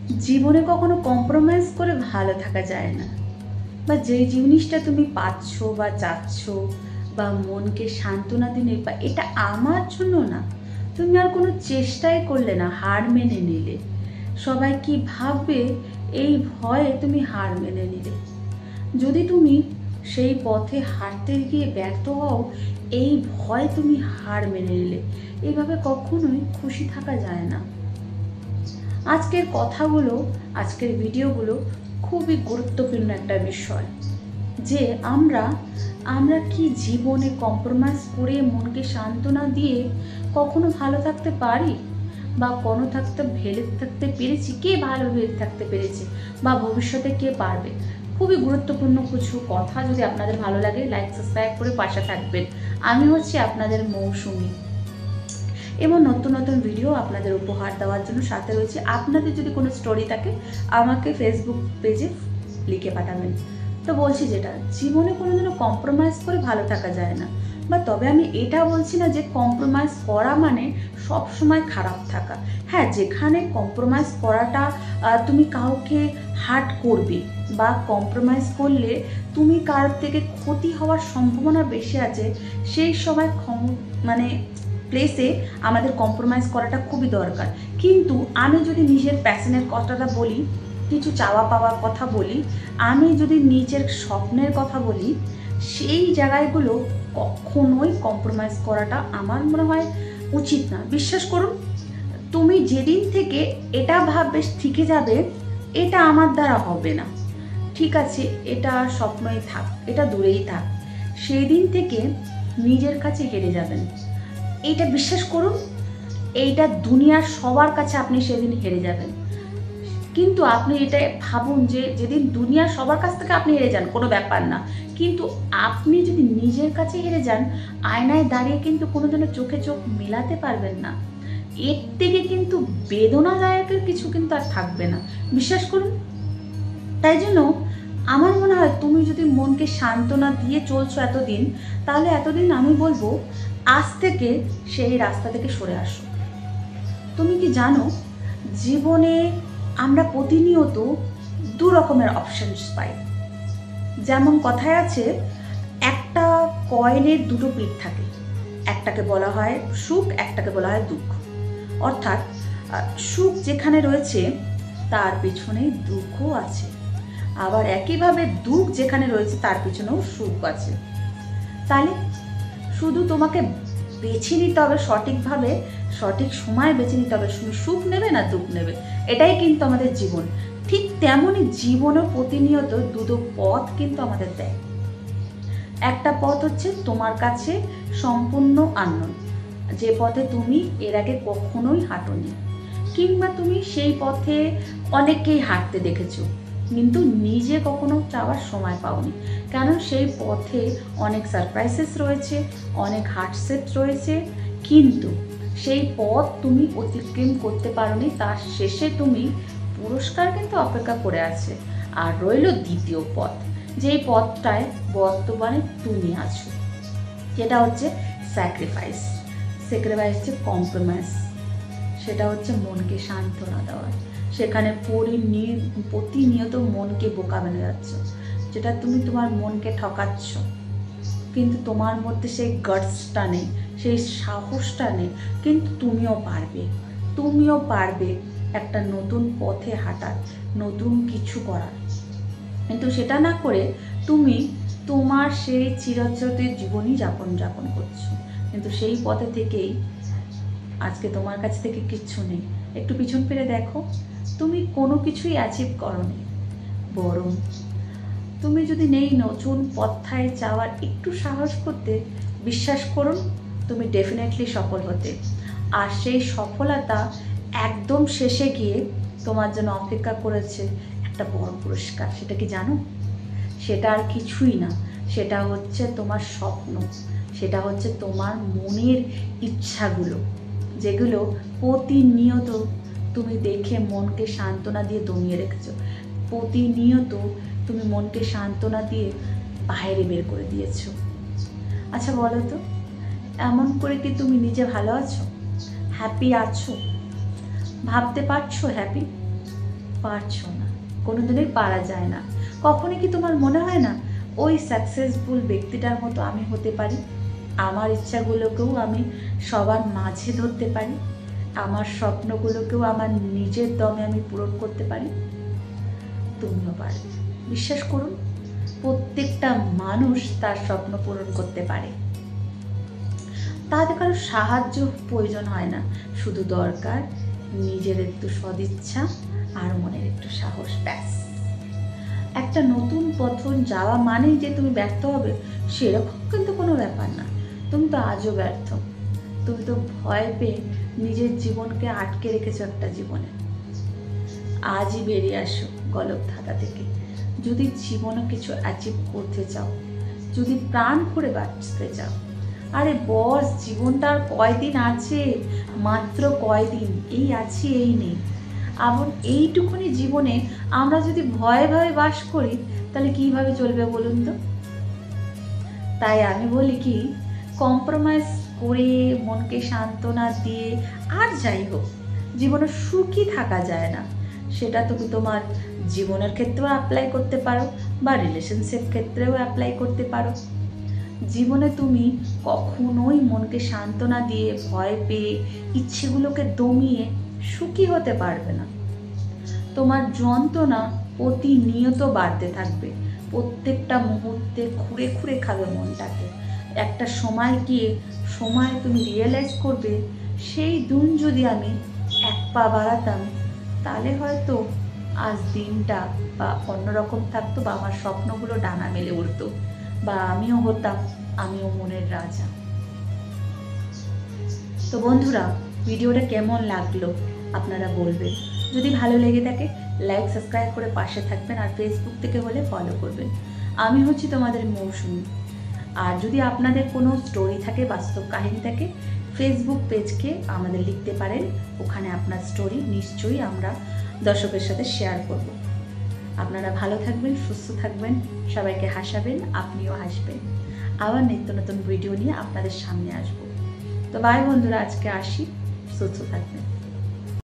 জীবনে কখনো কম্প্রোমাইজ করে ভালো থাকা যায় না, বা যেই জিনিসটা তুমি পাচ্ছ বা চাচ্ছ বা মনকে সান্ত্বনা দিলে, বা এটা আমার জন্য না, তুমি আর কোনো চেষ্টাই করলে না, হার মেনে নিলে। সবাই কি ভাববে এই ভয়ে তুমি হার মেনে নিলে। যদি তুমি সেই পথে হাঁটতে গিয়ে ব্যর্থ হও, এই ভয় তুমি হার মেনে নিলে। এইভাবে কখনোই খুশি থাকা যায় না। আজকের কথাগুলো, আজকের ভিডিওগুলো খুবই গুরুত্বপূর্ণ একটা বিষয়, যে আমরা কি জীবনে কম্প্রোমাইজ করে মনকে সান্ত্বনা দিয়ে কখনো ভালো থাকতে পারি, বা কোনো থাকতে পেরেছি, কে ভালোভাবে থাকতে পেরেছে, বা ভবিষ্যতে কে পারবে। খুবই গুরুত্বপূর্ণ কিছু কথা। যদি আপনাদের ভালো লাগে, লাইক সাবস্ক্রাইব করে পাশে থাকবেন। আমি হচ্ছি আপনাদের মৌসুমি, এবং নতুন নতুন ভিডিও আপনাদের উপহার দেওয়ার জন্য সাথে রয়েছে। আপনাদের যদি কোনো স্টোরি থাকে, আমাকে ফেসবুক পেজে লিখে পাঠাবেন। তো বলছি, যেটা জীবনে কোনোদিনও কম্প্রোমাইজ করে ভালো থাকা যায় না, বা তবে আমি এটা বলছি না যে কম্প্রোমাইজ করা মানে সব সময় খারাপ থাকা। হ্যাঁ, যেখানে কম্প্রোমাইজ করাটা তুমি কাউকে হার্ট করবে, বা কম্প্রোমাইজ করলে তুমি কার থেকে ক্ষতি হওয়ার সম্ভাবনা বেশি আছে, সেই সময় প্লেসে আমাদের কম্প্রোমাইজ করাটা খুবই দরকার। কিন্তু আমি যদি নিজের প্যাশনের কথাটা বলি, কিছু চাওয়া পাওয়ার কথা বলি, আমি যদি নিজের স্বপ্নের কথা বলি, সেই জায়গাগুলো কখনোই কম্প্রোমাইজ করাটা আমার মনে হয় উচিত না। বিশ্বাস করুন, তুমি যেদিন থেকে এটা ভাববে শিখে যাবে এটা আমার দ্বারা হবে না, ঠিক আছে, এটা স্বপ্নই থাক, এটা দূরেই থাক, সেই দিন থেকে নিজের কাছে হেরে যাবেন। এইটা বিশ্বাস করুন, এইটা দুনিয়ার সবার কাছে আপনি সেদিন হেরে যাবেন। কিন্তু আপনি এটা ভাবুন যে যেদিন দুনিয়ার সবার কাছ থেকে আপনি হেরে যান, কোনো ব্যাপার না, কিন্তু আপনি যদি নিজের কাছে হেরে যান, আয়নায় দাঁড়িয়ে কিন্তু কোনোদিনও চোখে চোখ মেলাতে পারবেন না। এর থেকে কিন্তু বেদনাদায়কের কিছু কিন্তু আর থাকবে না, বিশ্বাস করুন। তাই জন্য আমার মনে হয়, তুমি যদি মনকে সান্ত্বনা দিয়ে চলছো এতদিন, তাহলে এতদিন আমি বলবো আজ থেকে সেই রাস্তা থেকে সরে আসো। তুমি কি জানো, জীবনে আমরা প্রতিনিয়ত দু রকমের অপশনস পাই। যেমন কথায় আছে, একটা কয়েনের দুটো পিঠ থাকে, একটাকে বলা হয় সুখ, একটাকে বলা হয় দুঃখ। অর্থাৎ সুখ যেখানে রয়েছে তার পিছনে দুঃখও আছে, আবার একইভাবে দুঃখ যেখানে রয়েছে তার পিছনেও সুখ আছে। তাহলে শুধু তোমাকে বেছে নিতে হবে সঠিকভাবে, সঠিক সময় বেছে নিতে হবে, তুমি সুখ নেবে না দুঃখ নেবে। এটাই কিন্তু আমাদের জীবন। ঠিক তেমনই জীবনও প্রতিনিয়ত দুটো পথ কিন্তু আমাদের দেয়। একটা পথ হচ্ছে তোমার কাছে সম্পূর্ণ আননোন, যে পথে তুমি এর আগে কখনোই হাঁটোনি, কিংবা তুমি সেই পথে অনেককেই হাঁটতে দেখেছো, কিন্তু নিজে কখনো যাওয়ার সময় পাওনি। কারণ সেই পথে অনেক সারপ্রাইজেস রয়েছে, অনেক হার্ডসেট রয়েছে, কিন্তু সেই পথ তুমি অতিক্রম করতে পারোনি। তার শেষে তুমি পুরস্কার কিন্তু অপেক্ষা করে আছে। আর রইল দ্বিতীয় পথ, যেই পথটায় বর্তমানে তুমি আছো, যেটা হচ্ছে স্যাক্রিফাইস হচ্ছে কম্প্রোমাইজ, সেটা হচ্ছে মনকে সান্ত্বনা দেওয়া। সেখানে প্রতিনিয়ত মনকে বোকা বানিয়ে যাচ্ছ, যেটা তুমি তোমার মনকে ঠকাচ্ছ, কিন্তু তোমার মধ্যে সেই গাটসটা নেই, সেই সাহসটা নেই। কিন্তু তুমিও পারবে একটা নতুন পথে হাঁটার, নতুন কিছু করার। কিন্তু সেটা না করে তুমি তোমার সেই চিরচরিত জীবনই যাপন করছো, কিন্তু সেই পথে থেকেই আজকে তোমার কাছ থেকে কিচ্ছু নেই। একটু পিছন ফিরে দেখো, তুমি কোনো কিছুই অ্যাচিভ করোনি, বরং তুমি যদি নেই নতুন পথে যাওয়ার একটু সাহস করতে, বিশ্বাস করুন তুমি ডেফিনেটলি সফল হতে। আর সেই সফলতা একদম শেষে গিয়ে তোমার জন্য অপেক্ষা করেছে একটা বড় পুরস্কার। সেটা কি জানো? সেটা আর কিছুই না, সেটা হচ্ছে তোমার স্বপ্ন, সেটা হচ্ছে তোমার মনের ইচ্ছাগুলো, যেগুলো প্রতিনিয়ত তুমি দেখে মনকে সান্ত্বনা দিয়ে দমিয়ে রেখেছো, প্রতিনিয়ত তুমি মনকে সান্ত্বনা দিয়ে বাইরে বের করে দিয়েছো। আচ্ছা বলো তো, এমন করে কি তুমি নিজে ভালো আছো, হ্যাপি আছো, ভাবতে পারছো হ্যাপি? পারছো না, কোনোদিনই পারা যায় না। কখনই কি তোমার মনে হয় না ওই সাকসেসফুল ব্যক্তিটার মতো আমি হতে পারি, আমার ইচ্ছাগুলোকেও আমি সবার মাঝে ধরতে পারি, আমার স্বপ্নগুলোকেও আমার নিজের দমে আমি পূরণ করতে পারি? তুমিও পারবে, বিশ্বাস করুন। প্রত্যেকটা মানুষ তার স্বপ্ন পূরণ করতে পারে, তাদের কারো সাহায্য প্রয়োজন হয় না, শুধু দরকার নিজের একটু সদিচ্ছা আর মনের একটু সাহস, ব্যাস। একটা নতুন পথন যাওয়া মানেই যে তুমি ব্যর্থ হবে সেরকম কিন্তু কোনো ব্যাপার না। তুমি তো আজও ব্যর্থ, তুমি তো ভয় পেয়ে নিজের জীবনকে আটকে রেখেছো একটা জীবনে। আজই বেরিয়ে আসো গলকধাঁধা থেকে। যদি জীবনে কিছু অ্যাচিভ করতে চাও, যদি প্রাণ করে বাঁচতে চাও, আরে বস, জীবনটা আর কয়দিন আছে, মাত্র কয়দিন, এই আছি এই নেই। এমন এইটুকুনি জীবনে আমরা যদি ভয়ে ভয়ে বাস করি তাহলে কিভাবে চলবে বলুন তো? তাই আমি বলি কি, কম্প্রোমাইজ করে মনকে সান্ত্বনা দিয়ে আর যাই হোক জীবনে সুখী থাকা যায় না। সেটা তুমি তোমার জীবনের ক্ষেত্রেও অ্যাপ্লাই করতে পারো বা রিলেশনশিপ ক্ষেত্রেও অ্যাপ্লাই করতে পারো। জীবনে তুমি কখনোই মনকে সান্ত্বনা দিয়ে ভয় পেয়ে ইচ্ছেগুলোকে দমিয়ে সুখী হতে পারবে না। তোমার যন্ত্রণা প্রতিনিয়ত বাড়তে থাকবে, প্রত্যেকটা মুহূর্তে খুঁড়ে খুঁড়ে খাবে মনটাকে। একটা সময় গিয়ে তুমি রিয়েলাইজ করবে সেই দিন যদি আমি এক পা বাড়াতাম তাহলে হয়তো আজ দিনটা বা অন্যরকম থাকতো, বা আমার স্বপ্নগুলো ডানা মেলে উঠতো, বা আমিও মনের রাজা। তো বন্ধুরা, ভিডিওটা কেমন লাগলো আপনারা বলবেন। যদি ভালো লেগে থাকে লাইক সাবস্ক্রাইব করে পাশে থাকবেন, আর ফেসবুক থেকে হলে ফলো করবেন। আমি হচ্ছি তোমাদের মৌসুমী। আর যদি আপনাদের কোনো স্টোরি থাকে, বাস্তব কাহিনী থাকে, ফেসবুক পেজকে আমাদের লিখতে পারেন, ওখানে আপনার স্টোরি নিশ্চয়ই আমরা দর্শকের সাথে শেয়ার করব। আপনারা ভালো থাকবেন, সুস্থ থাকবেন, সবাইকে হাসাবেন, আপনিও হাসবেন। আবার নিত্য নতুন ভিডিও নিয়ে আপনাদের সামনে আসবো। তো বাই বন্ধুরা, আজকে আসি, সুস্থ থাকবেন।